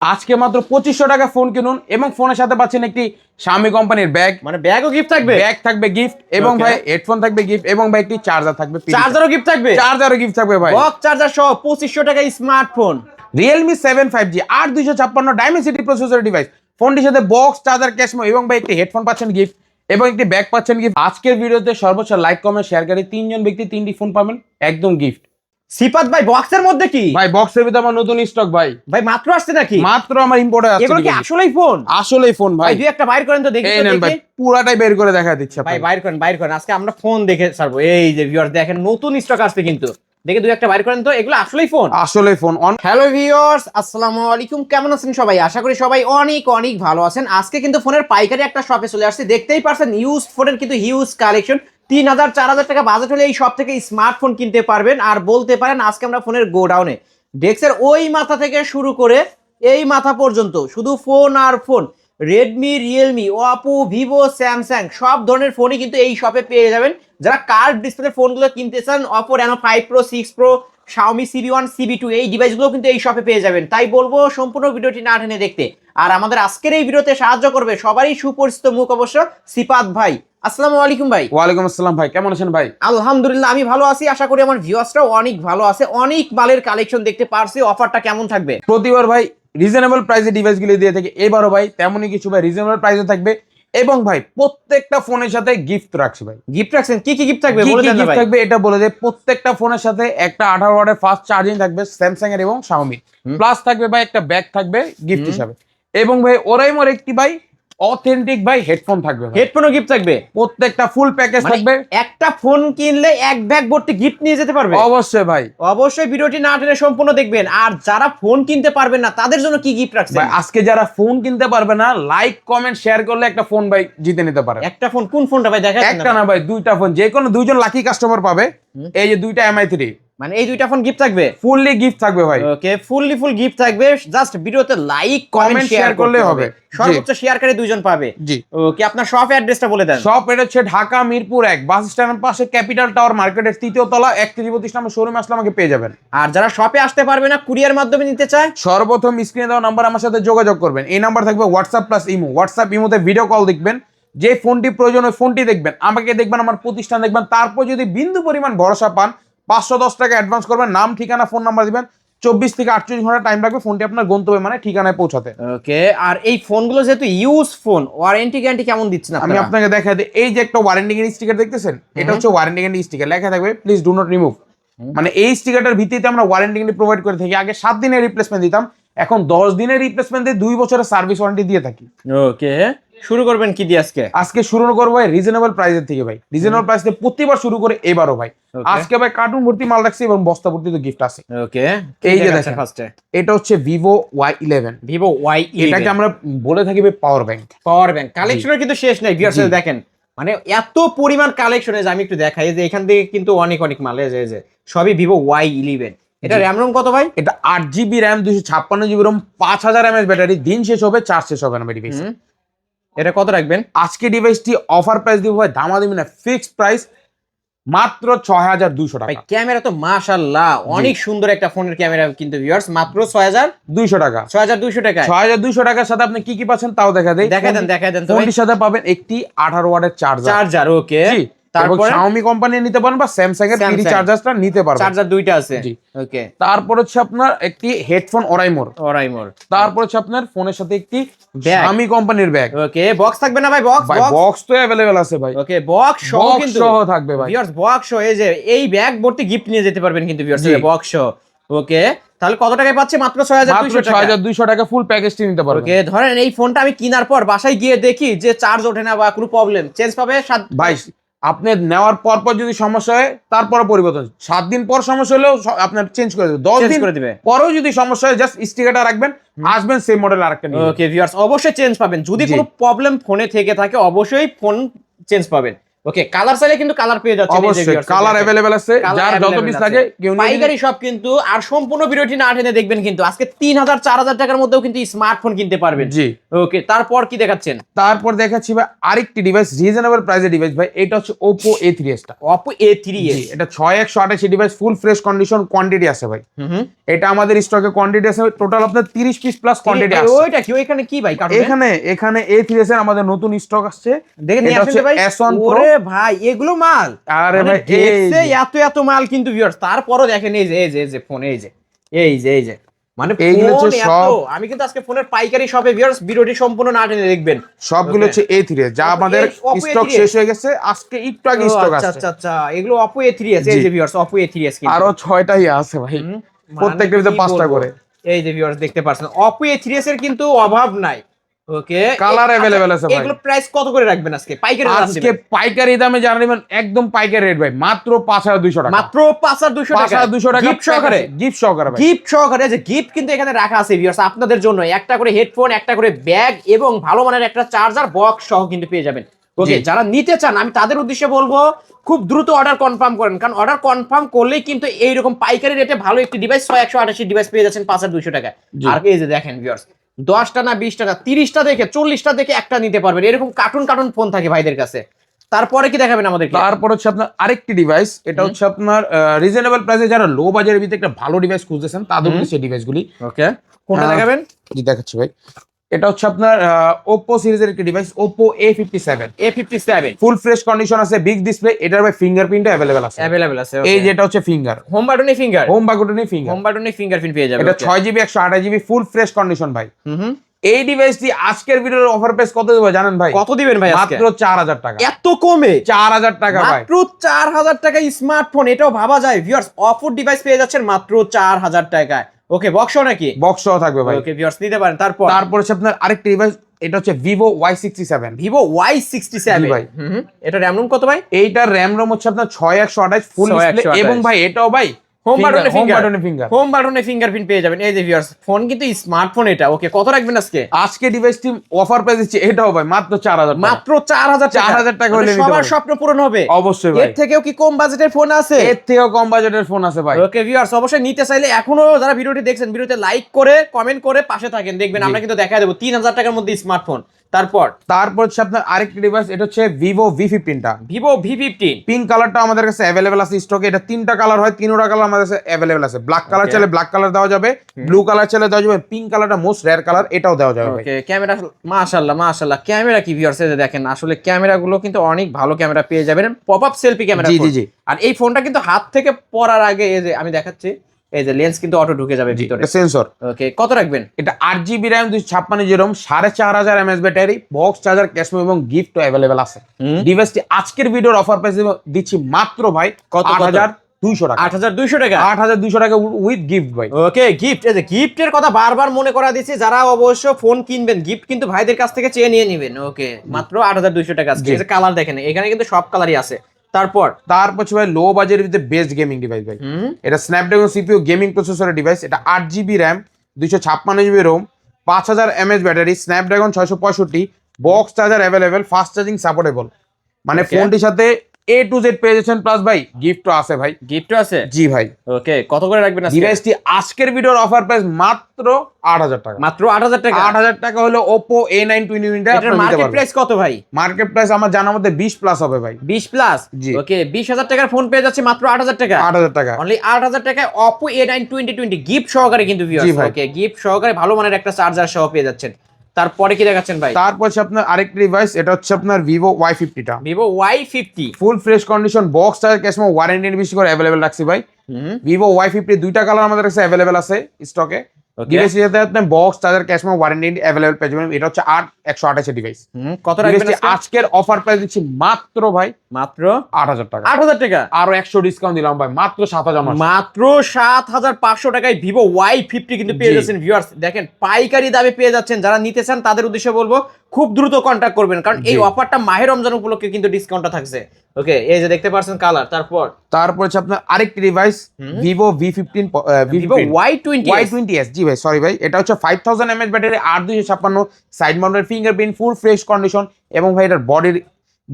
আজকে মাত্র 2500 টাকা ফোন কিনুন এবং ফোনের সাথে পাচ্ছেন একটি Xiaomi কোম্পানির ব্যাগ, মানে ব্যাগও গিফট থাকবে, ব্যাগ থাকবে গিফট এবং ভাই হেডফোন থাকবে গিফট এবং ভাই একটি চার্জার থাকবে, চার্জারও গিফট থাকবে, চার্জারও গিফট থাকবে ভাই। বক্স চার্জার সহ 2500 টাকায় smartphone Realme 7 5G 8256 Dimensity processor device. ফোনটির সাথে বক্স, চার্জার, ক্যাশমো এবং ভাই একটি হেডফোন পাচ্ছেন গিফট এবং একটি ব্যাগ পাচ্ছেন গিফট। আজকের ভিডিওতে সর্বোচ্চ লাইক, কমেন্ট, শেয়ারকারী 3 জন ব্যক্তি 3টি ফোন পাবেন একদম গিফট। সিফাত ভাই বক্সের মধ্যে কি ভাই বক্সের ভিতরে আমার নতুন স্টক ভাই মাত্র আসছে নাকি? মাত্র আমার ইম্পোর্টে আসছে। এগুলো কি আসলেই ফোন? আসলেই ফোন ভাই। দুই একটা বাইর করেন তো দেখি। এই নেন ভাই, পুরাটাই বের করে দেখা দিচ্ছি ভাই বাইর করেন আজকে আমরা ফোন দেখে ছাড়বো। এই যে ভিউয়ার্স দেখেন নতুন স্টক আসছে কিন্তু, দেখে দুই একটা বাইর করেন তো, এগুলো আসলেই ফোন? আসলেই ফোন। হ্যালো ভিউয়ার্স, আসসালামু আলাইকুম, কেমন আছেন সবাই? আশা করি সবাই অনেক অনেক ভালো আছেন। আজকে কিন্তু ফোনের পাইকারি একটা শপে চলে আসছে, দেখতেই পারছেন ইউজ ফোনের কিন্তু হিউজ কালেকশন। 3000-4000 টাকা বাজেট হলে এই শপ থেকে স্মার্টফোন কিনতে পারবেন। আর বলতে পারেন আজকে আমরা ফোনের গোডাউনে ডেস্কের ওই মাথা থেকে শুরু করে এই মাথা পর্যন্ত শুধু ফোন আর phone. Redmi, Realme, Oppo, Vivo, Samsung সব ধরনের ফোনই কিন্তু এই শপে পেয়ে যাবেন। যারা কার্ভ ডিসপ্লে ফোনগুলো কিনতে চান, Oppo Reno 5 pro, 6 pro, Xiaomi CB1, CB2 এই ডিভাইসগুলো কিন্তু এই শপে পেয়ে যাবেন। তাই বলবো সম্পূর্ণ ভিডিওটি না টেনে দেখতে। আর আমাদের আজকের এই ভিডিওতে সাহায্য করবে সবারই সুপরিচিত মুখ অবশ্য সিফাত ভাই। আসসালামু আলাইকুম ভাই। ওয়ালাইকুম আসসালাম ভাই, কেমন আছেন ভাই? আলহামদুলিল্লাহ আমি ভালো আছি, আশা করি আমার ভিউয়ার্সরাও অনেক ভালো আছে। অনেক মালের কালেকশন দেখতে পারছি, অফারটা কেমন থাকবে? প্রতিবার ভাই রিজনেবল প্রাইসে ডিভাইসগুলো দিয়ে থাকে, এবারও ভাই তেমনই কিছু ভাই রিজনেবল প্রাইসে থাকবে। এবং ভাই প্রত্যেকটা ফোনের সাথে গিফট রাখছি ভাই। গিফট রাখছেন? কি কি গিফট থাকবে বলে দেন না গিফট ভাই। থাকবে এটা বলে দেয়, প্রত্যেকটা ফোনের সাথে একটা 18 ওয়াটের ফাস্ট চার্জিং থাকবে স্যামসাং এর এবং Xiaomi, প্লাস থাকবে ভাই একটা ব্যাগ থাকবে গিফট হিসাবে। এবং ভাই ওরাইমোর একটি ভাই অথেন্টিক ভাই হেডফোন থাকবে, হেডফোনও গিফট থাকবে, প্রত্যেকটা ফুল প্যাকেজ থাকবে। একটা ফোন কিনলে এক ব্যাগ ভর্তি গিফট নিয়ে যেতে পারবে। অবশ্যই ভাই, অবশ্যই ভিডিওটি না টেনে সম্পূর্ণ দেখবেন। আর যারা ফোন কিনতে পারবেন না তাদের জন্য কি গিফট রাখছেন? ভাই আজকে যারা ফোন কিনতে পারবে না, লাইক কমেন্ট শেয়ার করলে একটা ফোন ভাই জিতে নিতে পারে। একটা ফোন? কোন ফোনটা ভাই দেখা? একটা না ভাই, দুইটা ফোন, যে কোনো দুইজন লাকি কাস্টমার পাবে। এই যে দুইটা MI3, মানে এই দুইটা ফোন গিফট থাকবে, ফুললি গিফট থাকবে ভাই। ওকে, ফুল গিফট থাকবে। জাস্ট ভিডিওতে লাইক কমেন্ট শেয়ার করলে হবে। সর্বোচ্চ শেয়ারকারী দুইজন পাবে। জি ওকে, আপনার শপ অ্যাড্রেসটা বলে দেন। শপ এটা হচ্ছে ঢাকা মিরপুর 1 বাস স্ট্যান্ডের পাশে ক্যাপিটাল টাওয়ার মার্কেটের 3য় তলা 132 নম্বর শোরুমে আসলে আমাকে পেয়ে যাবেন। আর যারা শপে আসতে পারবে না, কুরিয়ার মাধ্যমে নিতে চায়, সর্বপ্রথম স্ক্রিনে দেওয়া নাম্বার আমার সাথে যোগাযোগ করবেন। এই নাম্বার থাকবে হোয়াটসঅ্যাপ প্লাস ইমো। হোয়াটসঅ্যাপ ইমোতে ভিডিও কল দেখবেন, যে ফোনটি প্রয়োজন ওই ফোনটি দেখবেন, আমাকে দেখবেন, আমার প্রতিষ্ঠান দেখবেন। তারপর যদি বিন্দু পরিমাণ ভরসা পান, 510 টাকা অ্যাডভান্স করবেন, নাম, ঠিকানা, ফোন নাম্বার দিবেন। 24 থেকে 48 ঘন্টা টাইম লাগবে ফোনটি আপনার গন্তব্যে মানে ঠিকানায় পৌঁছাতে। ওকে। আর এই ফোনগুলো যেহেতু ইউজ ফোন, ওয়ারেন্টি গ্যারান্টি কেমন দিচ্ছেন আমি আপনাকে দেখাই দিই। এই যে একটা ওয়ারেন্টি গ্যারান্টি স্টিকার দেখতেছেন, এটা হচ্ছে ওয়ারেন্টি গ্যারান্টি স্টিকার, লেখা থাকবে প্লিজ ডু নট রিমুভ। মানে এই স্টিকারটার ভিত্তিতে আমরা ওয়ারেন্টি গ্যারান্টি প্রোভাইড করে থাকি। আগে 7 দিনের রিপ্লেসমেন্ট দিতাম, এখন 10 দিনের রিপ্লেসমেন্ট দিয়ে 2 বছরের সার্ভিস ওয়ারেন্টি দিয়ে থাকি। ওকে, শুরু করবেন কি দিয়ে আজকে? আজকে শুরু করবো ভাই রিজনেবল প্রাইসের থেকে ভাই। রিজনেবল প্রাইস থেকে প্রতিবার শুরু করে এবারও ভাই আজকে ভাই কার্টুন ভর্তি মাল রাখছি এবং বস্তা ভর্তি তো গিফট আছে। ওকে, এই যে দেখেন ফার্স্টে এটা হচ্ছে Vivo Y11। Vivo Y11, এটাকে আমরা বলে থাকি ভাই পাওয়ার ব্যাংক। পাওয়ার ব্যাংক কালেকশনের কিন্তু শেষ নাই ভিউয়ার্স। দেখেন মানে এত পরিমাণ কালেকশন, যে আমি একটু দেখাই যে এখান থেকে কিন্তু অনেক মাল, যে সবই Vivo Y11। এটা র্যাম রোম কত ভাই? এটা 8GB RAM, 256GB Rome, 5000 mAh battery, দিন শেষ হবে চার্জ শেষ হবে না ভাই ডিভাইস। এটা কত রাখবেন? আজকে ডিভাইসটি অফার প্রাইস দিব ভাই, দামাদামি না, ফিক্সড প্রাইস মাত্র 6200 টাকা। ভাই ক্যামেরা তো মাশাআল্লাহ অনেক সুন্দর একটা ফোনের ক্যামেরা কিন্তু ভিউয়ার্স, মাত্র 6200 টাকা। 6200 টাকা। 6200 টাকার সাথে আপনি কি কি পাচ্ছেন তাও দেখা দেই। দেখাই দেন তো। ফোনটির সাথে পাবেন একটি 18 ওয়াটের চার্জার। ওকে, তারপর Xiaomi কোম্পানি নিতে পারেন বা Samsung এর পিডি চার্জারটা নিতে পারবেন। চার্জার দুইটা আছে। ওকে, তারপর হচ্ছে আপনার একটি হেডফোন ওরাইমোর। তারপর হচ্ছে আপনার ফোনের সাথে একটি Xiaomi কোম্পানির ব্যাগ। ওকে, বক্স থাকবে না ভাই? বক্স তো अवेलेबल আছে ভাই। ওকে, বক্স সহ কিন্তু থাকবে ভাই ভিউয়ার্স। বক্স সহ এই যে এই ব্যাগ ভর্তি গিফট নিয়ে যেতে পারবেন কিন্তু ভিউয়ার্স, বক্স সহ। ওকে, তাহলে কত টাকায় পাচ্ছে? মাত্র 6200 টাকা ফুল প্যাকেজটি নিতে পারবেন। ওকে, ধরেন এই ফোনটা আমি কেনার পর বাসায় গিয়ে দেখি যে চার্জ ওঠে না বা কোনো প্রবলেম, চেঞ্জ পাবে ভাই। আপনি নেওয়ার পর যদি সমস্যা হয় তারপরে পরিবর্তন, 7 দিন পর সমস্যা হলেও আপনার চেঞ্জ করে দেবে, 10 দিন করে দিবে। পরেও যদি সমস্যা হয় জাস্ট স্টিকারটা রাখবেন, আসবেন সেম মডেল আরেকটা নিয়ে। ওকে ভিউয়ার্স, অবশ্যই চেঞ্জ পাবেন। যদি কোনো প্রবলেম ফোনে থেকে থাকে অবশ্যই ফোন চেঞ্জ পাবেন। ওকে, কালার চাইলে কিন্তু কালার পেয়ে যাচ্ছে, অবশ্যই কালার अवेलेबल আছে, যার যত পিস লাগে কেউ নিয়ে পাইকারি সব কিন্তু। আর সম্পূর্ণ ভিডিওটি না টেনে দেখবেন, কিন্তু আজকে 3000 4000 টাকার মধ্যেও কিন্তু স্মার্টফোন কিনতে পারবেন। জি ওকে, তারপর কি দেখাচ্ছেন? তারপর দেখাচ্ছি ভাই আরেকটি ডিভাইস, রিজনেবল প্রাইসের ডিভাইস ভাই। এটা হচ্ছে Oppo A3s টা। Oppo A3s, এটা 6128 ডিভাইস, ফুল ফ্রেশ কন্ডিশন, কোয়ান্টিটি আছে ভাই। এটা আমাদের স্টকে কোয়ান্টিটি আছে টোটাল আপনার 30 পিস প্লাস কোয়ান্টিটি আছে। ওইটা কি ওইখানে কি ভাই কারণ এখানে A3s এর আমাদের নতুন স্টক আসছে, দেখেন নিয়ে আসেন ভাই। S1 Pro। ওরে ভাই এগুলো মাল, আরে ভাই দেখছে এত মাল কিন্তু ভিউয়ার্স। তারপরও দেখেন এই যে ফোন, এই যে মানে এইগুলো ফোন হচ্ছে এত। সব, আমি কিন্তু আজকে ফোনের পাইকারি শপে ভিউয়ার্স, ভিডিওটি সম্পূর্ণ না টেনে দেখবেন। সবগুলো হচ্ছে A3s, যা আমাদের স্টক শেষ হয়ে গেছে, আজকে একটু আগে স্টক আছে। আচ্ছা এগুলো Oppo A3s, এই যে ভিউয়ার্স Oppo A3s কিন্তু আরো 6টাই আছে ভাই, প্রত্যেকটার ভিতরে 5টা করে। এই যে ভিউয়ার্স দেখতে পাচ্ছেন Oppo A3s এর কিন্তু অভাব নাই। ওকে, কালার अवेलेबल আছে ভাই। এগুলো প্রাইস কত করে রাখবেন আজকে পাইকারি দাম দিবেন? আজকে পাইকারি দামে যারা নেবেন একদম পাইকারি রেট ভাই, মাত্র 5200 টাকা। মাত্র 5200 টাকা, 5200 টাকা গিফট সহকারে। গিফট সহকারে ভাই, গিফট সহকারে। যে গিফট কিন্তু এখানে রাখা আছে ভিউয়ার্স আপনাদের জন্য, একটা করে হেডফোন, একটা করে ব্যাগ এবং ভালো মানের একটা চার্জার বক্স সহ কিন্তু পেয়ে যাবেন। ওকে, যারা নিতে চান আমি তাদের উদ্দেশ্যে বলবো খুব দ্রুত অর্ডার কনফার্ম করেন, কারণ অর্ডার কনফার্ম করলেই কিন্তু এইরকম পাইকারি রেটে ভালো একটি ডিভাইস 6128 ডিভাইস পেয়ে যাচ্ছেন 5200 টাকা। আর এই যে দেখেন ভিউয়ার্স, 10টা না 20টা না 30টা দেখে 40টা দেখে একটা নিতে পারবেন, এরকম কার্টুন ফোন থাকে ভাইদের কাছে। তারপরে কি দেখাবেন আমাদেরকে? তারপর হচ্ছে আপনার আরেকটি ডিভাইস, এটা হচ্ছে আপনার রিজনেবল প্রাইসে যারা লো বাজারের ভিতরে একটা ভালো ডিভাইস খুঁজতেছেন তাদের উদ্দেশ্যে এই ডিভাইসগুলি। ওকে, কোনটা দেখাবেন? জি দেখাচ্ছি ভাই। এটা হচ্ছে আপনার Oppo সিরিজের একটি ডিভাইস, Oppo A57 ফুল ফ্রেশ কন্ডিশন আছে, বিগ ডিসপ্লে। এটার ভাই ফিঙ্গারপ্রিন্ট अवेलेबल আছে। ওকে, এই যেটা হচ্ছে ফিঙ্গার, হোম বাটনে ফিঙ্গার, হোম বাটনে ফিঙ্গার, হোম বাটনে ফিঙ্গারপ্রিন্ট পেয়ে যাবেন। এটা 6GB 128GB ফুল ফ্রেশ কন্ডিশন ভাই। এই ডিভাইসটি আজকের ভিডিওর অফার প্রাইস কত দেব জানেন ভাই? কত দিবেন ভাই আজকে? মাত্র 4000 টাকা। এত কমে? 4000 টাকা ভাই, মাত্র 4000 টাকা স্মার্টফোন, এটাও ভাবা যায় ভিউয়ার্স। Oppo ডিভাইস পেয়ে যাচ্ছেন মাত্র 4000 টাকায়। ওকে, বক্স নাকি? বক্স সহ থাকবে ভাই। ওকে ভিউয়ার্স, নিতে পারেন। তারপর হচ্ছে আপনার আরেকটি ডিভাইস, এটা হচ্ছে Vivo Y67। Vivo Y67 ভাই, এটা র‍্যাম রোম কত ভাই? এইটার র‍্যাম রোম হচ্ছে আপনার 6128 ফুল ডিসপ্লে, এবং ভাই এটাও ভাই হোম বাটনে ফিঙ্গার, হোম বাটনে ফিঙ্গারপ্রিন্ট পেয়ে যাবেন। এই যে ভিউয়ার্স, ফোন কিন্তু স্মার্টফোন এটা। ওকে, কত রাখবেন আজকে? আজকে ডিভাইসটি অফার প্রাইস দিচ্ছি, এটাও ভাই মাত্র 4000 টাকা। মাত্র 4000 টাকা হলে নিতে সবার পারবেন। স্বপ্ন পূরণ হবে অবশ্যই ভাই, এর থেকেও কি কম বাজেটের ফোন আছে? এর থেকেও কম বাজেটের ফোন আছে ভাই। ওকে ভিউয়ার্স, অবশ্যই নিতে চাইলে এখনো যারা ভিডিওটি দেখছেন, ভিডিওতে লাইক করে কমেন্ট করে পাশে থাকেন, দেখবেন আমরা কিন্তু দেখায় দেব 3000 টাকার মধ্যে স্মার্টফোন। তারপর হচ্ছে আপনার আরেকটি ডিভাইস, এটা হচ্ছে Vivo V15 টা। Vivo V15 পিঙ্ক কালারটা আমাদের কাছে अवेलेबल আছে স্টকে। এটা 3টা কালার হয়, 3টা কালার আমাদের কাছে अवेलेबल আছে। ব্ল্যাক কালার চাইলে ব্ল্যাক কালার দেওয়া যাবে, ব্লু কালার চাইলে দেওয়া যাবে, পিঙ্ক কালারটা মোস্ট রেয়ার কালার, এটাও দেওয়া যাবে ভাই। ওকে, ক্যামেরা মাশাআল্লাহ ক্যামেরা কি ভিউয়ার্স, এই যে দেখেন আসলে ক্যামেরাগুলো কিন্তু অনেক ভালো ক্যামেরা পেয়ে যাবেন, পপ আপ সেলফি ক্যামেরা। জি। আর এই ফোনটা কিন্তু হাত থেকে পড়ার আগে এই যে আমি দেখাচ্ছি, এই যে লেন্স কিন্তু অটো ঢুকে যাবে ভিতরে, সেন্সর। ওকে, কত রাখবেন? এটা 8GB RAM 256GB ROM 4500 mAh battery, box charger, ক্যাশমো এবং গিফট अवेलेबल আছে। ডিভাইসটি আজকের ভিডিওর অফার প্রাইস দিচ্ছি মাত্র ভাই 8200 টাকা। 8200 টাকা, 8200 টাকা উইথ গিফট ভাই। ওকে, গিফট। এই যে গিফটের কথা বারবার মনে করা দিচ্ছি, যারা অবশ্য ফোন কিনবেন গিফট কিন্তু ভাইদের কাছ থেকে চেয়ে নিয়ে নেবেন। ওকে, মাত্র 8200 টাকা। আজকে এই যে কালার দেখেন, এখানে কিন্তু সব কালারই আছে। তারপর হচ্ছে ভাই লো বাজেটের ভিতরে বেস্ট গেমিং ডিভাইস ভাই। এটা স্ন্যাপড্রাগন সিপিইউ গেমিং প্রসেসরের ডিভাইস। এটা 8GB RAM 256GB ROM 5000 mAh battery, Snapdragon 665, box charger available, fast charging supportable. মানে ফোনটির সাথে A to Z পেয়ে যাচ্ছেন, প্লাস ভাই গিফটও আছে ভাই। গিফটও আছে? জি ভাই। ওকে, কত করে রাখবেন আজকে? ডিভাইসটি আজকের ভিডিওর অফার প্রাইস মাত্র 8000 টাকা। মাত্র 8000 টাকা। 8000 টাকা হলো Oppo A920 টা। এটার মার্কেট প্রাইস কত ভাই? মার্কেট প্রাইস আমার জানার মধ্যে 20 প্লাস হবে ভাই। 20 প্লাস? জি। ওকে, 20000 টাকার ফোন পেয়ে যাচ্ছে মাত্র 8000 টাকা। 8000 টাকা, অনলি 8000 টাকায় Oppo A920 গিফট সহকারে কিন্তু ভিউয়ার্স। ওকে, গিফট সহকারে ভালো মানের একটা চার্জার সহ পেয়ে যাচ্ছেন। তারপরে কি দেখাচ্ছেন ভাই? হচ্ছে আপনার আরেকটি ডিভাইস, এটা হচ্ছে আপনার Vivo Y50 টা। Vivo Y50 ফুল fresh condition, box charger, ক্যাশমো, warranty বেশি করে अवेलेबल রাখছি ভাই। Vivo Y50 দুইটা কালার আমাদের কাছে अवेलेबल আছে স্টকে। ডিভাইসের সাথে আপনি বক্স চার্জার, ক্যাশমো, ওয়ারেন্টি अवेलेबल পেয়ে যাবেন। এটা হচ্ছে 128 ডিভাইস। কত রাখবেন আজকের অফার প্রাইস দিচ্ছি মাত্র ভাই মাত্র 8000 টাকা। 8000 টাকা, আরো 100 ডিসকাউন্ট দিলাম ভাই, মাত্র 7000। মাত্র 7500 টাকায় Vivo Y50 কিন্তু পেয়ে যাচ্ছেন ভিউয়ার্স। দেখেন পাইকারি দামে পেয়ে যাচ্ছেন। যারা নিতে চান তাদের উদ্দেশ্যে বলবো খুব দ্রুত কন্টাক্ট করবেন, কারণ এই অফারটা মাহে রমজান উপলক্ষে কিন্তু ডিসকাউন্টটা থাকছে। ওকে, এই যে দেখতে পাচ্ছেন কালার। তারপর হচ্ছে আপনার আরেকটি device Vivo V15 Vivo Y20s। জি ভাই, সরি ভাই। এটা হচ্ছে 5000 mAh battery, 8256 side mounted fingerprint, ফুল ফ্রেশ কন্ডিশন, এবং ভাই এটার বডির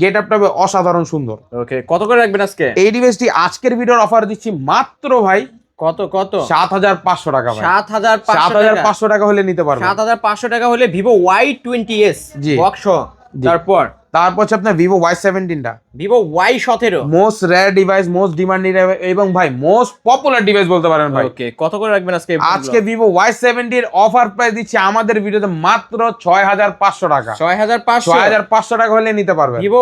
গেট আপটা হবে অসাধারণ সুন্দর। ওকে, কত করে রাখবেন আজকে? এই ডিভাইসটি আজকের ভিডিওর অফার দিচ্ছি মাত্র ভাই কত কত? 7,500 টাকা ভাই। 7,500 টাকা হলে নিতে পারবেন। 7,500 টাকা হলে ভিভো Y20s জি। বক্স। জি। তারপর হচ্ছে আপনার ভিভো Y17 টা, Vivo Y17 most rare device, most demanding এবং ভাই মোস্ট পপুলার ডিভাইস বলতে পারেন ভাই। ওকে, কত করে রাখবেন আজকে? আজকে ভিভো Y70 এর অফার প্রাইস দিচ্ছি আমাদের ভিডিওতে মাত্র 6,500 টাকা। 6,500 টাকা হলে নিতে পারবেন। ভিভো,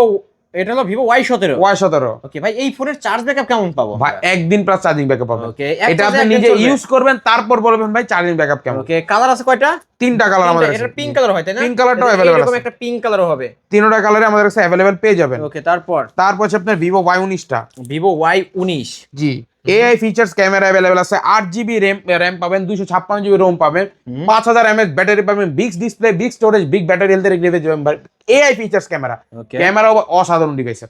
এটা হলো ভিভো Y17। ওকে ভাই, এই ফোনের চার্জ ব্যাকআপ কেমন পাবো? ভাই একদিন প্লাস চার্জিং ব্যাকআপ পাবেন। ওকে, এটা আপনি নিজে ইউজ করবেন, তারপর বলবেন ভাই চার্জিং ব্যাকআপ কেমন। ওকে, কালার আছে কয়টা? 3টা কালার আমাদের কাছে। এটা পিঙ্ক কালার হয় তাই না? পিঙ্ক কালারটাও अवेलेबल আছে। এরকম একটা পিঙ্ক কালারও হবে। 3টা কালারে আমাদের কাছে अवेलेबल পেয়ে যাবেন। ওকে, তারপর হচ্ছে আপনার ভিভো Y19 টা। Vivo Y19। জি, এআই ফিচার্স ক্যামেরা अवेलेबल আছে, 8GB র‍্যাম পাবেন, 256GB রোম পাবেন, 5000 mAh ব্যাটারি পাবেন, big display, big storage, big battery health recovery পাবেন। এআই ফিচার্স ক্যামেরা অসাধারণ ডিভাইস।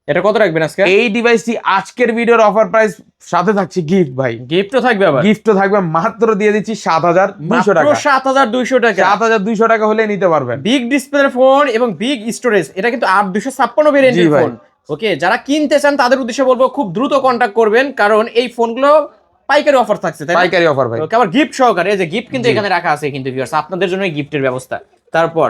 এটা কত রাখবেন আজকে? এই ডিভাইসটি আজকের ভিডিওর অফার প্রাইস সাথে থাকছে গিফট ভাই। গিফটও থাকবে আবার? গিফটও থাকবে, মাত্র দিয়ে দিচ্ছি 7,200 টাকা। 7,200 টাকা। 7,200 টাকা হলে নিতে পারবেন। বিগ ডিসপ্লে ফোন এবং বিগ স্টোরেজ, এটা কিন্তু 8,256 ভেরিয়েন্টের ফোন। ওকে, যারা কিনতে চান তাদের উদ্দেশ্যে বলবো খুব দ্রুত কন্টাক্ট করবেন, কারণ এই ফোনগুলো পাইকারি অফার থাকছে, তাই না? পাইকারি অফার ভাই। ওকে, আবার গিফট সহকারে, এই যে গিফট কিন্তু এখানে রাখা আছে কিন্তু ভিউয়ার্স, আপনাদের জন্য গিফটের ব্যবস্থা। তারপর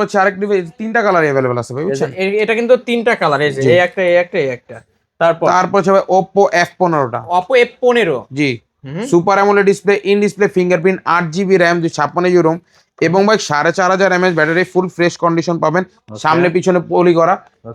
হচ্ছে আরেকটি 3টা কালার अवेलेबल আছে ভাই, বুঝছেন? এটা কিন্তু 3টা কালার, এই যে এই একটা, এই একটা, এই একটা। তারপর হচ্ছে ভাই Oppo F15 টা। Oppo F15। জি, super AMOLED display, in display fingerprint, 8GB RAM, 256GB ROM এবং ভাই 4500 mAh battery, full fresh condition পাবেন, সামনে পিছনে পলি করা।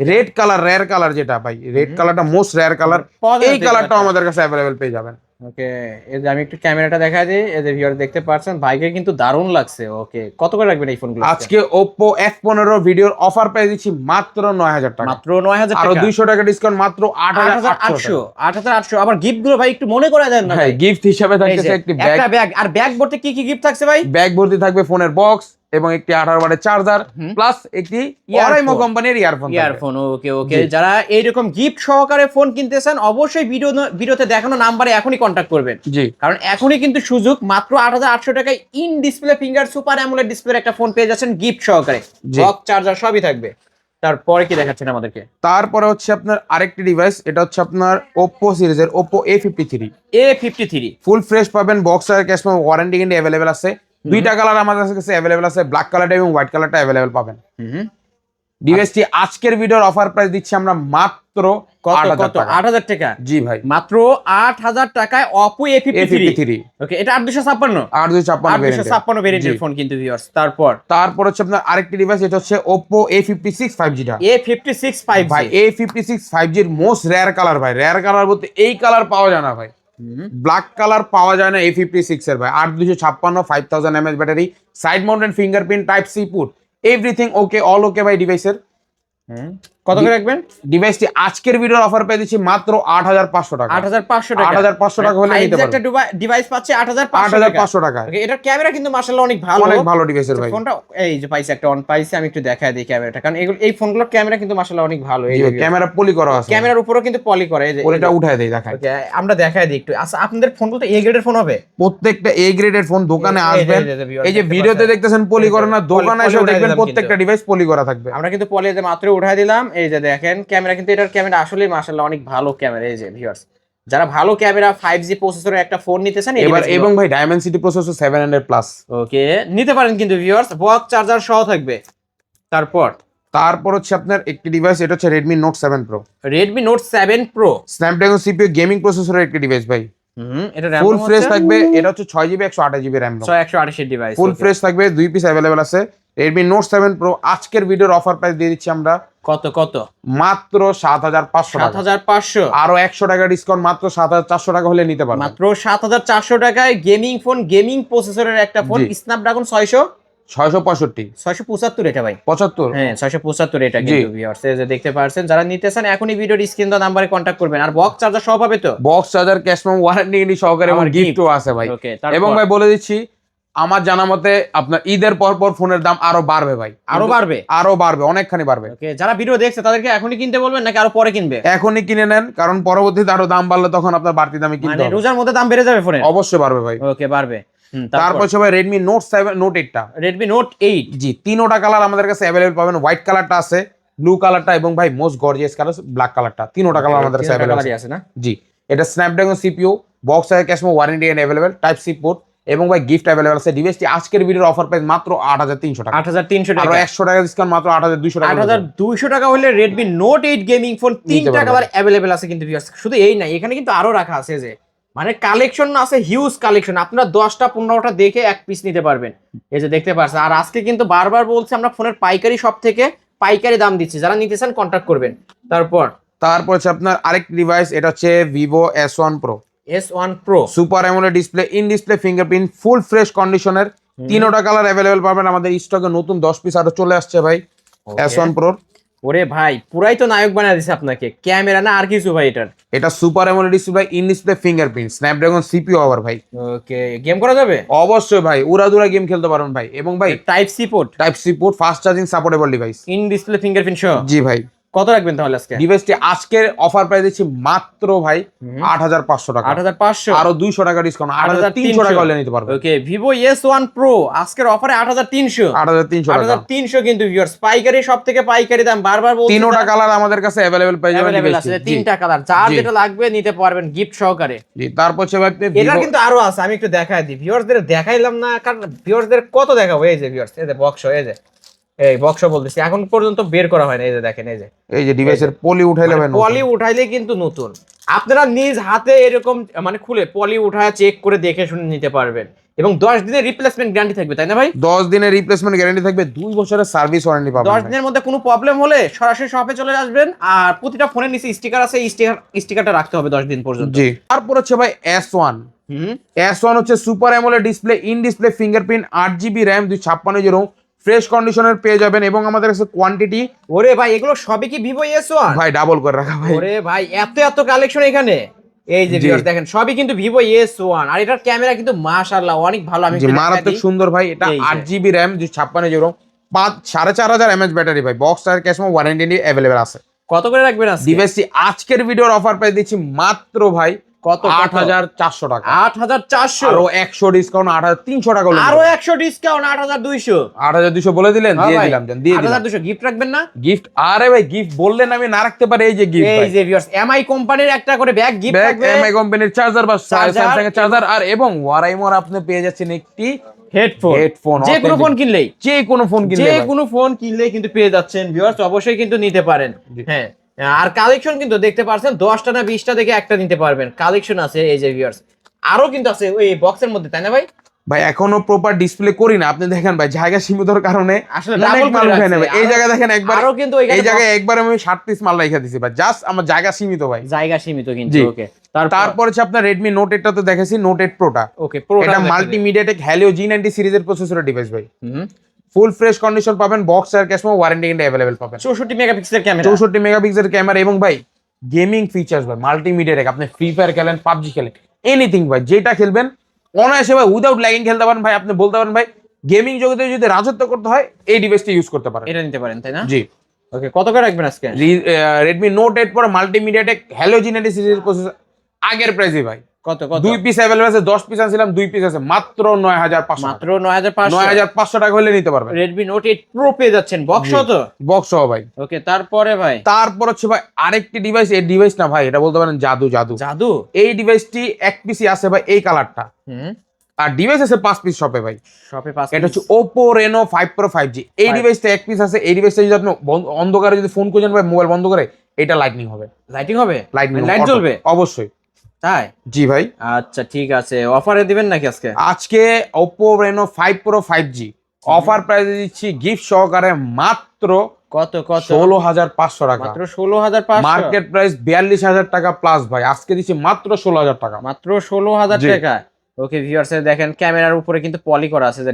রেড কালার, রেয়ার কালার যেটা ভাই, রেড কালারটা মোস্ট রেয়ার কালার, এই কালারটাও আমাদের কাছে अवेलेबल পেয়ে যাবেন। ওকে, এই যে আমি একটু ক্যামেরাটা দেখাই দিই, এই যে ভিউয়ার দেখতে পাচ্ছেন, ভাইকে কিন্তু দারুণ লাগছে। ওকে, কত করে রাখবেন এই ফোনগুলো আজকে? Oppo F15 ভিডিওর অফার প্রাইস দিচ্ছি মাত্র 9,000 টাকা। মাত্র 9,000 টাকা। আর 200 টাকা ডিসকাউন্ট, মাত্র 8,800। 8,800। আবার গিফট গুলো ভাই একটু মনে করে দেন না ভাই। গিফট হিসেবে থাকছে একটি ব্যাগ। একটা ব্যাগ, আর ব্যাগ ভর্তি কি কি গিফট থাকছে ভাই? ব্যাগ ভর্তি থাকবে ফোনের বক্স এবং একটি 18 ওয়াটের চার্জার, প্লাস একটি Oraimo কোম্পানির ইয়ারফোন। ওকে ওকে, যারা এইরকম গিফট সহকারে ফোন কিনতে চান অবশ্যই ভিডিওতে দেখানো নাম্বারে এখনই কন্টাক্ট করবেন। জি, কারণ এখনই কিন্তু সুযোগ, মাত্র 8,800 টাকায় in display finger super AMOLED display একটা ফোন পেয়ে যাচ্ছেন গিফট সহকারে, বক্স, চার্জার সবই থাকবে। তারপরে কি দেখাচ্ছেন আমাদেরকে? তারপরে হচ্ছে আপনার আরেকটি ডিভাইস, এটা হচ্ছে আপনার Oppo সিরিজের Oppo A53। ফুল ফ্রেশ পাবেন, বক্স আর ক্যাশ পাবেন, ওয়ারেন্টি কিন্তু अवेलेबल আছে। 2টা কালার আমাদের কাছে अवेलेबल আছে, ব্ল্যাক কালারটা এবং হোয়াইট কালারটা अवेलेबल পাবেন। ডিভাইসটি আজকের ভিডিওর অফার প্রাইস দিচ্ছি আমরা মাত্র 8,000 টাকা। জি ভাই, মাত্র 8,000 টাকায় Oppo A53। ওকে, এটা 8,256 ভেরিয়েন্টের ফোন কিন্তু ভিউয়ার্স। তারপর হচ্ছে আপনার আরেকটি ডিভাইস, এটা হচ্ছে Oppo A56 5G টা। A56 5G ভাই, A56 5G এর মোস্ট রেয়ার কালার ভাই। রেয়ার কালার বলতে এই কালার পাওয়া যায় না ভাই, ব্ল্যাক কালার পাওয়া যায় না A56 এর ভাই। 8,256, 5000 mAh battery, side mounted fingerprint, type C port, everything okay, all okay ভাই ডিভাইসের। কত করে রাখবেন? ডিভাইসটি আজকের ভিডিওর অফার পেয়ে দিচ্ছি মাত্র 8,500 টাকা। 8,500 টাকা। 8,500 টাকা হলে নিতে পারবেন। একটা ডিভাইস পাচ্ছে 8,500 টাকা। ওকে, এটার ক্যামেরা কিন্তু মাশাআল্লাহ অনেক ভালো, অনেক ভালো ডিভাইসের ভাই। ফোনটা এই যে পাইছে, একটা অন পাইছে, আমি একটু দেখায় দিই ক্যামেরাটা, কারণ এই ফোনগুলোর ক্যামেরা কিন্তু মাশাআল্লাহ অনেক ভালো। এই ক্যামেরা পলি করা আছে, ক্যামেরার উপরেও কিন্তু পলি করে, এই যে পলিটা উঠায় দেই, দেখায়। ওকে, আমরা দেখায় দিই একটু। আচ্ছা, আপনাদের ফোনগুলো তো এ গ্রেডের ফোন হবে? প্রত্যেকটা এ গ্রেডের ফোন। দোকানে আসবেন, এই যে ভিডিওতে দেখতেছেন পলি করে না, দোকানে এসে দেখবেন প্রত্যেকটা ডিভাইস পলি করা থাকবে। আমরা কিন্তু পলি যে মাত্র উঠায় দিলাম, এই যে দেখেন ক্যামেরা, কিন্তু এটার ক্যামেরা আসলে মাশাআল্লাহ অনেক ভালো ক্যামেরা। এই যে ভিউয়ার্স, যারা ভালো ক্যামেরা 5G প্রসেসরের একটা ফোন নিতে চান এবং ভাই ডায়মেনসিটি প্রসেসর 700 প্লাস, ওকে, নিতে পারেন কিন্তু ভিউয়ার্স, বক্স চার্জার সহ থাকবে। তারপর হচ্ছে আপনার একটি ডিভাইস, এটা হচ্ছে Redmi Note 7 Pro। Redmi Note 7 Pro Snapdragon CPU gaming প্রসেসরের একটি ডিভাইস ভাই। এটা RAM ফুল ফ্রেশ থাকবে, এটা হচ্ছে 6GB 128GB RAM, 128 device, full fresh থাকবে, 2 পিস अवेलेबल আছে। Redmi Note 7 Pro আজকের ভিডিওর অফার প্রাইস দিয়ে দিচ্ছি আমরা কত? মাত্র 7,500 টাকা। 7,500, আরো 100 টাকা ডিসকাউন্ট, মাত্র 7,400 টাকা হলে নিতে পারবেন। মাত্র 7,400 টাকায় গেমিং ফোন, গেমিং প্রসেসরের একটা ফোন, স্ন্যাপড্রাগন 675 এটা ভাই, 75, হ্যাঁ 675 এটা কিন্তু ভিউয়ার্স, এই যে দেখতে পাচ্ছেন। যারা নিতে চান এখনই ভিডিওর স্ক্রিন দেওয়া নাম্বারে কন্টাক্ট করবেন। আর বক্স চার্জার সহ পাবে তো? Box charger, cash memo, warranty সহকারে এবং গিফটও আছে ভাই। এবং ভাই বলে দিচ্ছি, আমার জানা মতে আপনার ঈদের পর ফোনের দাম আরো বাড়বে ভাই, আরো বাড়বে, অনেকখানি বাড়বে। ওকে, যারা ভিডিও দেখছে তাদেরকে এখনই কিনতে বলবেন নাকি আরো পরে কিনবে? এখনই কিনে নেন, কারণ পরবর্তীতে আরো দাম বাড়লে তখন আপনার বাড়তি দামে কিনতে হবে। মানে রোজার মধ্যে দাম বেড়ে যাবে ফোনের? অবশ্যই বাড়বে ভাই। ওকে, বাড়বে। তারপর সবাই Redmi Note 7 Note 8 টা। Redmi Note 8, জি, 3টা কালার আমাদের কাছে अवेलेबल পাবেন। হোয়াইট কালারটা আছে, ব্লু কালারটা এবং ভাই মোস্ট গর্জিয়াস কালার ব্ল্যাক কালারটা, তিনোটা কালার আমাদের কাছে অ্যাভেলেবল আছে না? জি, এটা স্ন্যাপড্রাগন সিপিইউ, বক্স আর ক্যাশমো warranty and available, type C port এবং ভাই গিফট অ্যাভেলেবল আছে। ডিভাইসটি আজকের ভিডিওর অফার প্রাইস মাত্র 8300 টাকা, 8300 আর টাকা, 100 টাকা ডিসকাউন্ট মাত্র 8200 টাকা। 8200 টাকা হলে Redmi Note 8 গেমিং ফোন তিনটা কালার অ্যাভেলেবল আছে কিন্তু ভিউয়ার্স। শুধু এই না, এখানে কিন্তু আরো রাখা আছে, যে মানে কালেকশন আছে, হিউজ কালেকশন। আপনারা 10টা 15টা দেখে এক পিস নিতে পারবেন, এই যে দেখতে পাচ্ছেন। আর আজকে কিন্তু বারবার বলছি আমরা ফোনের পাইকারি শপ থেকে পাইকারি দাম দিচ্ছি, যারা নিতে চান কন্ট্যাক্ট করবেন। তারপর হচ্ছে আপনার আরেকটি ডিভাইস, এটা হচ্ছে Vivo S1 Pro S1 Pro super AMOLED display, in display fingerprint, full fresh কন্ডিশনের, তিনোটা কালার অ্যাভেলেবল পাবেন। আমাদের স্টকে নতুন 10 পিস আরো চলে আসছে ভাই S1 Pro। ওরে ভাই পুরাই তো নায়ক বানিয়ে দিছে আপনাকে, ক্যামেরা না আর কিছু ভাই এটার? এটা super AMOLED display, in display fingerprint, Snapdragon CPU আবার ভাই। ওকে, গেম করা যাবে অবশ্যই ভাই, উড়াদুরা গেম খেলতে পারবেন ভাই। এবং ভাই type C port, fast charging supportable device, in display fingerprint সহ। জি ভাই। কত রাখবেন তাহলে আজকে? ডিভাইসটি আজকের অফার প্রাইস দিচ্ছি মাত্র ভাই 8500 টাকা, 8500, আরো 200 টাকা ডিসকাউন্ট, 8300 টাকা হলে নিতে পারবেন। ওকে, Vivo S1 Pro আজকের অফারে 8300, 8300 কিন্তু ভিউয়ার্স পাইকারি সব থেকে পাইকারি দাম। বারবার বলছি তিনোটা কালার আমাদের কাছে अवेलेबल পেয়ে যাবেন, আছে তিনটা কালার, যার যেটা লাগবে নিতে পারবেন গিফট সহকারে। জি, তারপর হচ্ছে ভাই এটা কিন্তু আরো আছে, আমি একটু দেখাই দিই ভিউয়ার্সদের। দেখাইলাম না কারণ ভিউয়ার্সদের কত দেখাবো। এই যে ভিউয়ার্স, এই যে বক্স, এই বক্স বলতেছি, এখন পর্যন্ত বের করা হয় না। এই যে দেখেন, এই যে ডিভাইসের পলি উঠাইলে ভাই, পলি উঠাইলে কিন্তু নতুন। আপনারা নিজ হাতে এরকম মানে খুলে পলি উঠায় চেক করে দেখে শুনে নিতে পারবেন। এবং 10 দিনের রিপ্লেসমেন্ট গ্যারান্টি থাকবে, তাই না ভাই? 10 দিনের রিপ্লেসমেন্ট গ্যারান্টি থাকবে, 2 বছরের সার্ভিস ওয়ারেন্টি পাবেন। 10 দিনের মধ্যে কোনো প্রবলেম হলে সরাসরি শপে চলে আসবেন। আর প্রতিটা ফোনের নিচে স্টিকার আছে, এই স্টিকারটা রাখতে হবে 10 দিন পর্যন্ত। জি, তারপর হচ্ছে ভাই S1 হচ্ছে super AMOLED display, in display fingerprint, 8GB RAM, 256GB ROM, fresh কন্ডিশনের পেয়ে যাবেন। এবং আমাদের কাছে কোয়ান্টিটি, ওরে ভাই এগুলো সবই কি Vivo S1 ভাই ডাবল করে রাখা ভাই। ওরে ভাই এত কালেকশন এখানে। এই যে ভিউয়ার্স দেখেন, সবই কিন্তু Vivo S1। আর এটার ক্যামেরা কিন্তু মাশাআল্লাহ অনেক ভালো। আমি মারাত্মক সুন্দর ভাই। এটা 8GB RAM, 256GB ROM, 4500 mAh battery ভাই। বক্স আর ক্যাশমো ওয়ারেন্টি নিয়ে अवेलेबल আছে। কত করে রাখবেন আজকে? ডিভাইসটি আজকের ভিডিওর অফার প্রাইস দিচ্ছি মাত্র ভাই কত? 8400 টাকা, 8400, আরো 100 ডিসকাউন্ট 8300 টাকা, আরো 100 ডিসকাউন্ট 8200। 8200 বলে দিলেন, দিয়ে দিলাম, দিয়ে দিলাম 8200। গিফট রাখবেন না? গিফট, আরে ভাই গিফট বললেন আমি না রাখতে পারি। এই যে গিফট, এই যে ভিউয়ার্স এমআই কোম্পানির একটা করে ব্যাগ গিফট থাকবে, এমআই কোম্পানির চার্জার বা স্যামসাং এর চার্জার, আর এবং ওয়ারাইমোর আপনি পেয়ে যাচ্ছেন একটি হেডফোন। যে কোনো ফোন কিনলেই কিন্তু পেয়ে যাচ্ছেন ভিউয়ার্স। অবশ্যই কিন্তু নিতে পারেন। হ্যাঁ, আর কালেকশন কিন্তু দেখতে পারছেন 10টা না 20টা দেখে একটা নিতে পারবেন, কালেকশন আছে। এই যে ভিউয়ার্স আরো কিন্তু আছে ওই বক্সের মধ্যে, তাই না ভাই? ভাই এখনো প্রপার ডিসপ্লে করি না, আপনি দেখেন ভাই জায়গা সীমিতর কারণে আসলে অনেক মাল উঠাই নেবে। এই জায়গায় দেখেন একবার, আরো কিন্তু এই জায়গায় একবার আমি 60 পিস মাল রাখা দিছি ভাই, জাস্ট আমার জায়গা সীমিত ভাই, জায়গা সীমিত কিন্তু। ওকে, তারপর হচ্ছে আপনার Redmi Note 8 টা তো দেখেছি, Note 8 Pro টা। ওকে, Pro এটা মাল্টিমিডিয়া টেক Helio G90 সিরিজের প্রসেসরের ডিভাইস ভাই। ফুল ফ্রেশ কন্ডিশন পাবেন, বক্স আর ক্যাশমো ওয়ারেন্টি কিন্তু अवेलेबल পাবেন। 64 মেগাপিক্সেলের ক্যামেরা, 64 মেগাপিক্সেলের ক্যামেরা এবং ভাই গেমিং ফিচারস ভাই মাল্টিমিডিয়া টেক। আপনি ফ্রি ফায়ার খেলেন, PUBG খেলেন, এনিথিং ভাই যেটা খেলবেন অনায়াসে ভাই উইদাউট ল্যাগিং খেলতে পারেন ভাই। আপনি বলতে পারেন ভাই গেমিং জগতে যদি রাজত্ব করতে হয় এই ডিভাইসটা ইউজ করতে পারেন, এটা নিতে পারেন, তাই না? জি। ওকে, কত করে রাখবেন আজকে? Redmi Note 8 Pro multimedia tech Helio G90 সিরিজের প্রসেসর, আগের প্রাইসে ভাই। কত? 2 পিস अवेलेबल আছে, 10 পিস আনছিলাম, 2 পিস আছে, মাত্র 9500, মাত্র 9500, 9500 টাকা হলে নিতে পারবেন। Redmi Note 8 Pro পেয়ে যাচ্ছেন বক্স সহ তো? বক্স সহ ভাই। ওকে, তারপর হচ্ছে ভাই আরেকটি ডিভাইস, এই ডিভাইস না ভাই, এটা বলতে পারেন জাদু। এই ডিভাইসটি এক পিসি আছে ভাই, এই কালারটা। আর ডিভাইস আছে 5 পিস শপে ভাই, শপে 5 পিস। এটা হচ্ছে Oppo Reno 5 Pro 5G। এই ডিভাইসটা এক পিস আছে। এই ডিভাইসটা যদি আপনি অন্ধকারে যদি ফোন করেন ভাই, মোবাইল বন্ধ করে, এটা লাইটিং হবে, লাইট জ্বলবে অবশ্যই, তাই? জি ভাই। আচ্ছা ঠিক আছে, অফারে দিবেন নাকি আজকে Oppo Reno 5 Pro 5G offer প্রাইসে দিচ্ছি গিফট সহকারে মাত্র কত? 16500 টাকা, মাত্র 16500। মার্কেট প্রাইস 42000 টাকা প্লাস ভাই, আজকে দিচ্ছি মাত্র 16000 টাকা, মাত্র 16000 টাকা। ওকে ভিউয়ার্স দেখেন ক্যামেরার উপরে কিন্তু পলি করা আছে, যে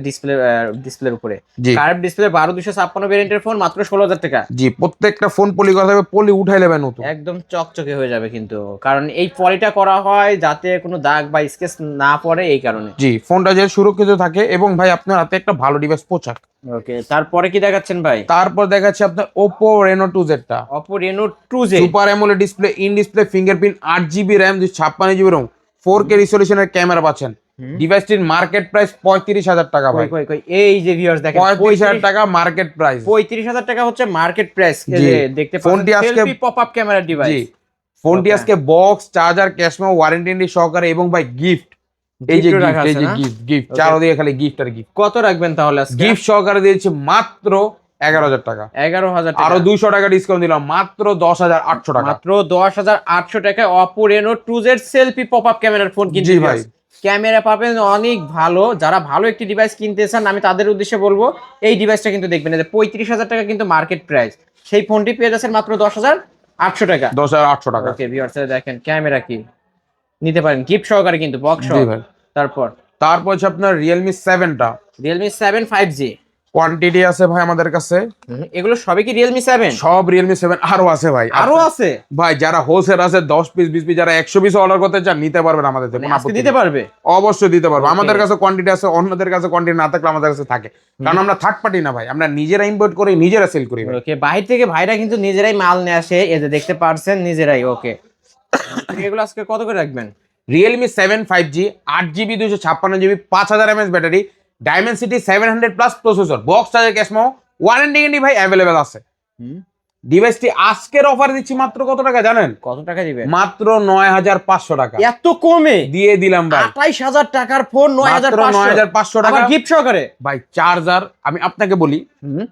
ডিসপ্লের উপরে কার্ভ ডিসপ্লে 12256 ভেরিয়েন্টের ফোন, মাত্র 16000 টাকা। জি, প্রত্যেকটা ফোন পলি করা হবে, পলি উঠাই নেবে নতুন, একদম চকচকে হয়ে যাবে কিন্তু, কারণ এই পলিটা করা হয় যাতে কোনো দাগ বা স্কেচ না পড়ে, এই কারণে। জি, ফোনটা যে সুরক্ষিত থাকে এবং ভাই আপনার হাতে একটা ভালো ডিভাইস পৌঁছাক। ওকে, তারপরে কি দেখাচ্ছেন ভাই? তারপর দেখাচ্ছি আপনার Oppo Reno 2Z টা, Oppo Reno 2Z super AMOLED display, in display fingerprint, 8GB RAM, 256GB ROM, 4K রিজলিউশনের ক্যামেরা পাচ্ছেন। ডিভাইসটির মার্কেট প্রাইস 35,000 টাকা ভাই। কই কই এই যে ভিউয়ার্স দেখেন 35,000 টাকা মার্কেট প্রাইস। 35,000 টাকা হচ্ছে মার্কেট প্রাইস। এই জি। যে দেখতে ফোনটি পাচ্ছেন আজকে সেলফি পপআপ ক্যামেরা ডিভাইস। জি ফোনটি আজকে বক্স চার্জার ক্যাশমেমো ওয়ারেন্টি সহকারে এবং ভাই গিফট এই যে Gift ও রাখা গিফট এই আছে যে না? Gift gift Okay. চারদিকে খালি গিফট আর গিফট। কত রাখবেন তাহলে আজকে? গিফট সহকারে দিয়েছি মাত্র 11,000 টাকা। 11,000 টাকা। আরো 200 টাকা ডিসকাউন্ট দিলাম মাত্র 10,800 টাকা। মাত্র 10,800 টাকায় Oppo Reno 2Z selfie pop up ক্যামেরার ফোন কিনতে। জি ভাই। ক্যামেরা পাবেন অনেক ভালো। যারা ভালো একটি ডিভাইস কিনতে চান আমি তাদের উদ্দেশ্যে বলবো এই ডিভাইসটা কিন্তু দেখবেন। এই যে 35,000 টাকা কিন্তু মার্কেট প্রাইস, সেই ফোনটি পেয়ে যাচ্ছেন মাত্র 10,800 টাকা। 10,800 টাকা। ওকে ভিউয়ার্স দেখেন ক্যামেরা কি নিতে পারেন গিফট সহকারে কিন্তু বক্স জি সহ। ভাই। তারপর হচ্ছে আপনার Realme 7টা Realme 7 5G কোয়ান্টিটি আছে ভাই আমাদের কাছে। এগুলো সবই কি Realme 7? সব Realme 7 আরো আছে ভাই। আরো আছে ভাই যারা হোলসেল আছে 10 পিস 20 পিস যারা 100 পিস অর্ডার করতে চান নিতে পারবেন আমাদের থেকে। কোনো আজকে আপত্তি দিতে নেই। পারবে? অবশ্যই দিতে পারবো। Okay. আমাদের কাছে কোয়ান্টিটি আছে, অন্যদের কাছে কোয়ান্টিটি না থাকলে আমাদের কাছে থাকে, কারণ আমরা থার্ড পার্টি না ভাই, আমরা নিজেরা ইম্পোর্ট করি নিজেরা সেল করি ভাই। ওকে বাইরে থেকে ভাইরা কিন্তু নিজেরাই মাল নিয়ে আসে, এই যে দেখতে পারছেন নিজেরাই। ওকে এগুলো আজকে কত করে রাখবেন? Realme 7 5G 8GB 256GB 5000 mAh battery, Dimensity 700 plus processor, box charger cash memo warranty guarantee ভাই अवेलेबल আছে। ডিভাইসটি আজকের অফার দিচ্ছি মাত্র কত টাকা জানেন? কত টাকা দিবেন? মাত্র 9,500 টাকা এত কমে দিয়ে দিলাম ভাই। 28,000 টাকার ফোন 9,500 টাকা। আবার গিফট সহকারে ভাই চার্জার আমি আপনাকে বলি,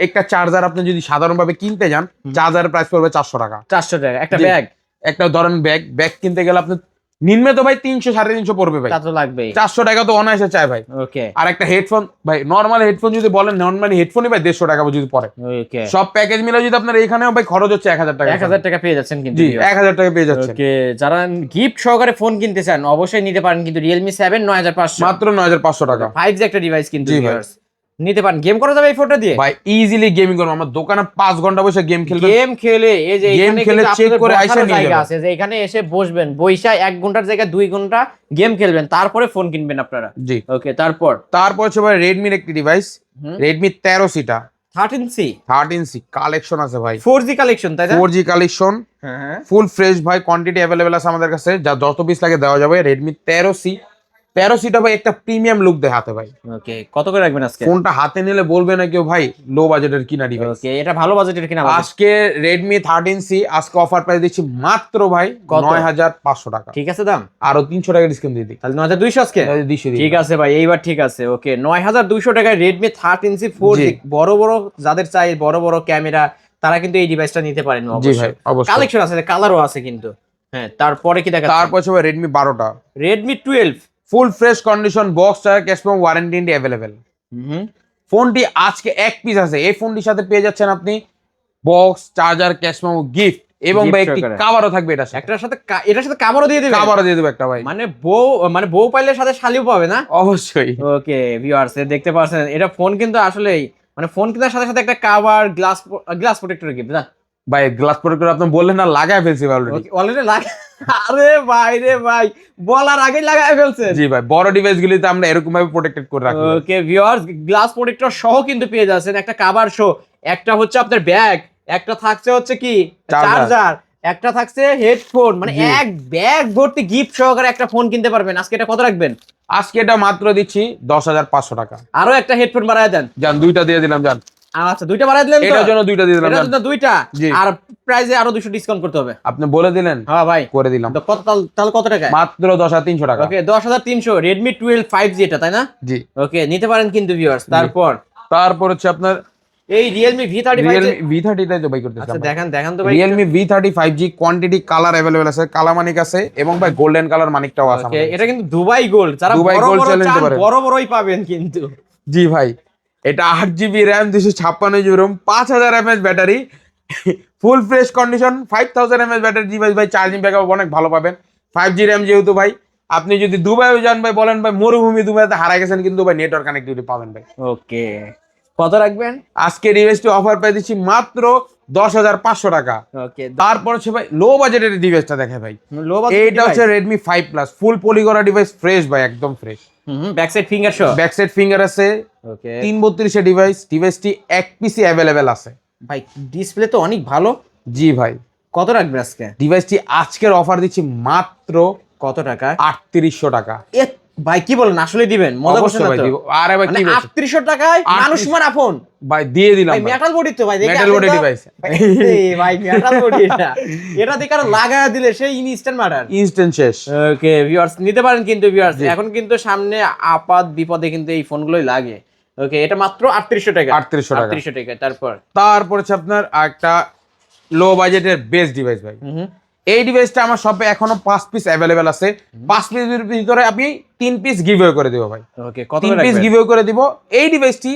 একটা চার্জার আপনি যদি সাধারণভাবে কিনতে যান চার্জারের প্রাইস পড়বে 400 টাকা। 400 টাকা একটা জি। ব্যাগ। একটা ধরেন ব্যাগ কিনতে গেলে আপনি নিম্নে তো ভাই 300 350 পড়বে ভাই। তা তো লাগবেই। 400 টাকা তো অনায়াসে চাই ভাই। ওকে আর একটা হেডফোন ভাই, নরমাল হেডফোন যদি বলেন নরমালি হেডফোনই ভাই 150 টাকা যদি পড়ে। ওকে সব প্যাকেজ মিলে যদি আপনার এখানেও ভাই খরচ হচ্ছে 1000 টাকা। 1000 টাকা পেয়ে যাচ্ছেন কিন্তু। জি 1000 টাকা পেয়ে যাচ্ছে। ওকে যারা গিফট সহকারে ফোন কিনতে চান অবশ্যই নিতে পারেন কিন্তু Realme 7 9500 মাত্র 9,500 টাকা। 5G একটা ডিভাইস কিন্তু জি ভাই। viewers। নিতে পারেন। গেম করা যাবে এই ফোনটা দিয়ে ভাই ইজিলি গেমিং করবো। আমার দোকানে 5 ঘন্টা বসে গেম খেলবেন। গেম খেলে এই যে গেম এখানে খেলে কিন্তু চেক আপনাদের করে বসারও আইসা নিয়ে জায়গা যাবেন। আছে যে এখানে এসে বসবেন, বইসা 1 ঘন্টার জায়গায় 2 ঘন্টা গেম খেলবেন, তারপরে ফোন কিনবেন আপনারা। জি ওকে তারপর হচ্ছে ভাই রেডমির একটি ডিভাইস, রেডমি 13C টা 13C 13C কালেকশন আছে ভাই। 4G কালেকশন তাই না? 4G কালেকশন হ্যাঁ ফুল ফ্রেশ ভাই, কোয়ান্টিটি अवेलेबल আছে আমাদের কাছে, যা যত পিস লাগে দেওয়া যাবে। রেডমি 13C টা ভাই একটা প্রিমিয়াম লুক দেয় হাতে ভাই। ওকে কত করে রাখবেন আজকে? ফোনটা হাতে নিলে বলবে না কেউ ভাই লো বাজেটের কিনা ডিভাইস। ওকে এটা ভালো বাজেটের কিনা আমাদের? আজকে রেডমি 13C আজকে অফার প্রাইস দিচ্ছি মাত্র ভাই কত? 9,500 টাকা। ঠিক আছে দাম? আরো 300 টাকা ডিসকাউন্ট দিয়ে দিই। তাহলে 9200 আজকে? 200 দিই। ঠিক আছে ভাই এইবার ঠিক আছে। ওকে 9200 টাকায় Redmi 13C 4G জি। বড় বড় যাদের চাই বড় বড় ক্যামেরা তারা কিন্তু এই ডিভাইসটা নিতে পারেন জি অবশ্যই। ভাই অবশ্যই। কালেকশন আছে, কালারও আছে কিন্তু। হ্যাঁ তারপরে কি দেখা? তারপর হচ্ছে ভাই রেডমি 12টা Redmi 12 full fresh condition, box charger cash memo warranty available. ফোনটি আজকে এক পিস আছে, এই ফোনটির সাথে পেয়ে যাচ্ছেন আপনি বক্স চার্জার ক্যাশমেমো গিফট এবং Gift ভাই একটি সহকারে। কাভারও থাকবে এটার সাথে। একটার সাথে এটার সাথে কাভারও দিয়ে দিবেন? কাভারও দিয়ে দেবো একটা ভাই। মানে বউ পাইলে সাথে শালিও পাবে না? অবশ্যই। ওকে ভিউয়ার্স দেখতে পাচ্ছেন এটা ফোন কিন্তু আসলেই মানে ফোন কেনার সাথে সাথে একটা কাভার গ্লাস প্রোটেক্টর গিফট না ভাই গ্লাস প্রোটেক্টর আপনি বললেন না, লাগায় ফেলছি অলরেডি। অলরেডি আরে ভাই রে ভাই বলার আগেই লাগায় ফেলছেন। জি ভাই বড় ডিভাইস গুলিতে আমরা এরকম ভাবে প্রোটেক্টেড করে রাখি। ওকে ভিউয়ার্স গ্লাস প্রোটেক্টর সহ কিন্তু পেয়ে যাচ্ছেন একটা কাভার সহ, একটা হচ্ছে আপনার ব্যাগ, একটা থাকছে হচ্ছে কি চার্জার, একটা থাকছে হেডফোন, মানে জি। এক ব্যাগ ভর্তি গিফট সহকারে একটা ফোন কিনতে পারবেন। আজকে এটা কত রাখবেন? আজকে এটা মাত্র দিচ্ছি 10,500 টাকা। আরো একটা হেডফোন বাড়ায় দেন। জান দুইটা দিয়ে দিলাম জান। আচ্ছা দুইটা বাড়ায় দিলেন তো? এটার জন্য দুইটা দিয়ে দিলাম এটার জান। জন্য দুইটা জি। আর প্রাইসে আরো 200 ডিসকাউন্ট করতে হবে। আপনি বলে দিলেন, হ্যাঁ ভাই করে দিলাম। তো কত তাহলে কত টাকা? মাত্র 10,300 টাকা। ওকে 10,300 Redmi 12 5G এটা তাই না? জি। ওকে নিতে পারেন কিন্তু ভিউয়ার্স। তারপর হচ্ছে আপনার এই Realme V35 Realme V30 টাই তো বাই করতেছি আচ্ছা আমরা। দেখান তো ভাই। Realme V30 5G quantity colour available আছে, কালা মানিক আছে এবং ভাই গোল্ডেন কালার মানিকটাও আছে ওকে আমাদের। এটা কিন্তু দুবাই গোল্ড, যারা দুবাই বড় gold বড় challenge চান নিতে পারেন। বড় বড়ই পাবেন কিন্তু। জি ভাই এটা 8GB RAM 256GB ROM 5000 mAh battery, full fresh condition, 5000 mAh battery device ভাই। চার্জিং ব্যাকআপ অনেক ভালো পাবেন। 5G RAM যেহেতু ভাই, আপনি যদি দুবাইও যান ভাই, বলেন ভাই মরুভূমি দুবাইতে হারাই গেছেন কিন্তু ভাই নেটওয়ার্ক কানেক্টিভিটি পাবেন ভাই। ওকে কত রাখবেন? আজকে ডিভাইসটি অফার পেয়ে দিচ্ছি মাত্র 10,500 টাকা। ওকে তারপর হচ্ছে ভাই লো বাজেটের ডিভাইসটা দেখে ভাই, লো এইটা হচ্ছে Redmi 5 Plus ফুল পলি করা ডিভাইস, ফ্রেশ ভাই একদম fresh. Back side finger show, back side finger আছে, ওকে 332 এর ডিভাইসটি এক পিসি अवेलेबल আছে ভাই। ডিসপ্লে তো অনেক ভালো। জি ভাই। কত রাখবেন আজকে? ডিভাইসটি আজকের অফার দিচ্ছি মাত্র কত টাকা? 3800 টাকা। এত ভাই কি বলেন, আসলে দিবেন? মজা করছেন অবশ্যই না ভাই তো? দিব। আরে ভাই কি মানে বলছেন? 3800 টাকায় মানুষ মারা ফোন ভাই দিয়ে দিলাম ভাই, ভাই। মেটাল বডি তো ভাই, দেখে মেটাল বডি ডিভাইস। ভাই মেটাল বডি এটা দিয়ে কারো লাগায় দিলে সেই ইনস্ট্যান্ট মার্ডার। ইনস্ট্যান্ট শেষ। ওকে ভিউয়ার্স, নিতে পারেন কিন্তু ভিউয়ার্স, এখন কিন্তু সামনে আপাত বিপদে কিন্তু এই ফোনগুলোই লাগে। ওকে, এটা মাত্র 3800 টাকা। 3800 টাকা। 3800 টাকা। তারপর হচ্ছে আপনার একটা লো বাজেটের বেস্ট ডিভাইস ভাই। হুম। এই ডিভাইসটা আমার শপে এখনো 5 পিস অ্যাভেলেবেল আছে। 5 পিসের ভিতরে আমি 3 পিস গিভওয়ে করে দিব ভাই। ওকে, কত 3 পিস গিভওয়ে করে দিব। এই ডিভাইসটি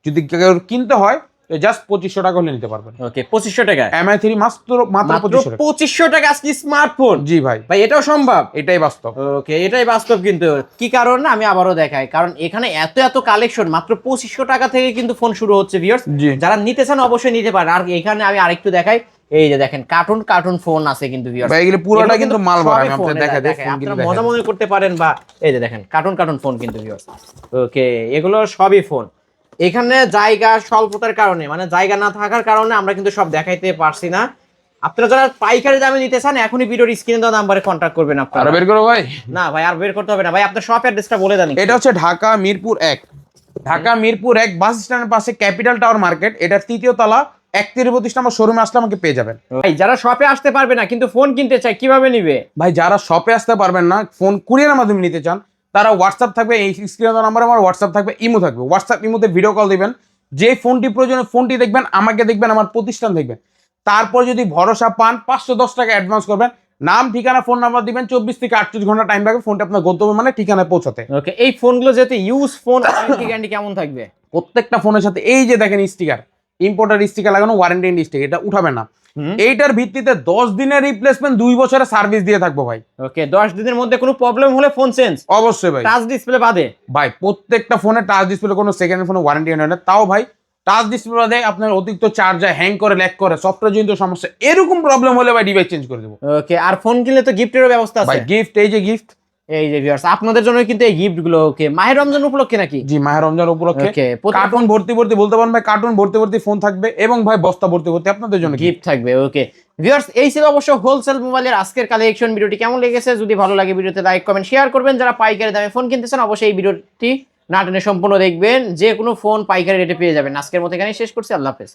যদি কেউ কিনতে হয় তো জাস্ট 2500 টাকা হলে নিতে পারবেন। ওকে, 2500 টাকা। MI3 মাত্র 2500 টাকা। 2500 টাকা আজকে স্মার্টফোন। জি ভাই, ভাই এটাও সম্ভব। এটাই বাস্তব। ওকে, এটাই বাস্তব কিন্তু। কি কারণ আমি আবারও দেখাই, কারণ এখানে এত এত কালেকশন, মাত্র 2500 টাকা থেকে কিন্তু ফোন শুরু হচ্ছে ভিউয়ার্স। জি। যারা নিতে চান অবশ্যই নিতে পারেন। আর এখানে আমি আরেকটু দেখাই, এই যে দেখেন কার্টুন ফোন আছে কিন্তু ভিউয়ার্স। ভাই এগুলো পুরোটা কিন্তু মাল ভরা। আমি সবই ফোন, আপনাদের দেখাই দেই, দেখাই। ফোনগুলো আপনারা মজা দেখাই। মনে করতে পারেন, বা এই যে দেখেন কার্টুন ফোন কিন্তু ভিউয়ার্স। ওকে, এগুলো সবই ফোন। এখানে জায়গা স্বল্পতার কারণে, মানে জায়গা না থাকার কারণে আমরা কিন্তু সব দেখাইতে পারছি না। আপনারা যারা পাইকারি দামে নিতে চান এখনই ভিডিওর স্ক্রিনে দেওয়া নাম্বারে কন্ট্যাক্ট করবেন আর আপনারা। বের করো ভাই। না ভাই, আর বের করতে হবে না ভাই, আপনার শপ অ্যাড্রেসটা বলে দেন। এটা হচ্ছে ঢাকা মিরপুর 1। ঢাকা মিরপুর 1 বাস স্ট্যান্ডের পাশে ক্যাপিটাল টাওয়ার মার্কেট। এটা 3য় তলা, 31 নম্বর শোরুমে আসলে আমাকে পেয়ে যাবেন। ভাই যারা শপে আসতে পারবে না কিন্তু ফোন কিনতে চায়, কিভাবে নিবে? ভাই যারা শপে আসতে পারবেন না, ফোন কুরিয়ারের মাধ্যমে নিতে চান, তারা হোয়াটসঅ্যাপ থাকবে, এই স্ক্রিনে দেওয়া নাম্বার আমার হোয়াটসঅ্যাপ থাকবে, ইমো থাকবে। হোয়াটসঅ্যাপ ইমোতে ভিডিও কল দিবেন, যে ফোনটি প্রয়োজন ফোনটি দেখবেন, আমাকে দেখবেন, আমার প্রতিষ্ঠান দেখবেন। তারপর যদি ভরসা পান 510 টাকা অ্যাডভান্স করবেন, নাম ঠিকানা ফোন নাম্বার দিবেন। 24 থেকে 48 ঘন্টা টাইম লাগবে ফোনটা আপনার গন্তব্য মানে ঠিকানায় পৌঁছাতে। ওকে, এই ফোনগুলো যেতে ইউজ ফোন গ্যারান্টি কেমন থাকবে? প্রত্যেকটা ফোনের সাথে এই যে দেখেন স্টিকার, ইম্পোর্টার স্টিকার লাগানো, ওয়ারেন্টি স্টিকার, এটা উঠাবে না। এইটার ভিত্তিতে 10 দিনের রিপ্লেসমেন্ট, 2 বছরের সার্ভিস দিয়ে থাকবো ভাই। ওকে, 10 দিনের মধ্যে কোনো প্রবলেম হলে ফোন চেঞ্জ। অবশ্যই ভাই। টাচ ডিসপ্লে বাদে ভাই প্রত্যেকটা ফোনে টাচ ডিসপ্লে, কোনো সেকেন্ড ফোনে ওয়ারেন্টি হয় না। তাও ভাই টাচ ডিসপ্লে বাদে আপনার অতিরিক্ত চার্জার হ্যাং করে, ল্যাগ করে, সফটওয়্যার জনিত সমস্যা এরকম প্রবলেম হলে ভাই ডিভাইস চেঞ্জ করে দেবো। ওকে, আর ফোন কিনলে তো গিফটেরও ব্যবস্থা ভাই আছে। গিফট, এই যে গিফট, এই যে ভিউয়ার্স আপনাদের জন্য কিন্তু এই গিফট গুলো। ওকে, মাহের রমজান উপলক্ষে নাকি? জি মাহের রমজান উপলক্ষে ওকে, কার্টুন ভর্তি ভর্তি, বলতে পারেন ভাই কার্টুন ভর্তি ভর্তি ফোন থাকবে, এবং ভাই বস্তা ভর্তি ভর্তি আপনাদের জন্য গিফট থাকবে। ওকে ভিউয়ার্স, এই ছিল অবশ্য হোলসেল মোবাইলের আজকের কালেকশন। ভিডিওটি কেমন লেগেছে যদি ভালো লাগে ভিডিওতে লাইক কমেন্ট শেয়ার করবেন। যারা পাইকারি দামে ফোন কিনতে চান অবশ্যই এই ভিডিওটি না টেনে সম্পূর্ণ দেখবেন। যে কোনো ফোন পাইকারি রেটে পেয়ে যাবেন। আজকের মতো এখানেই শেষ করছি। আল্লাহ হাফেজ।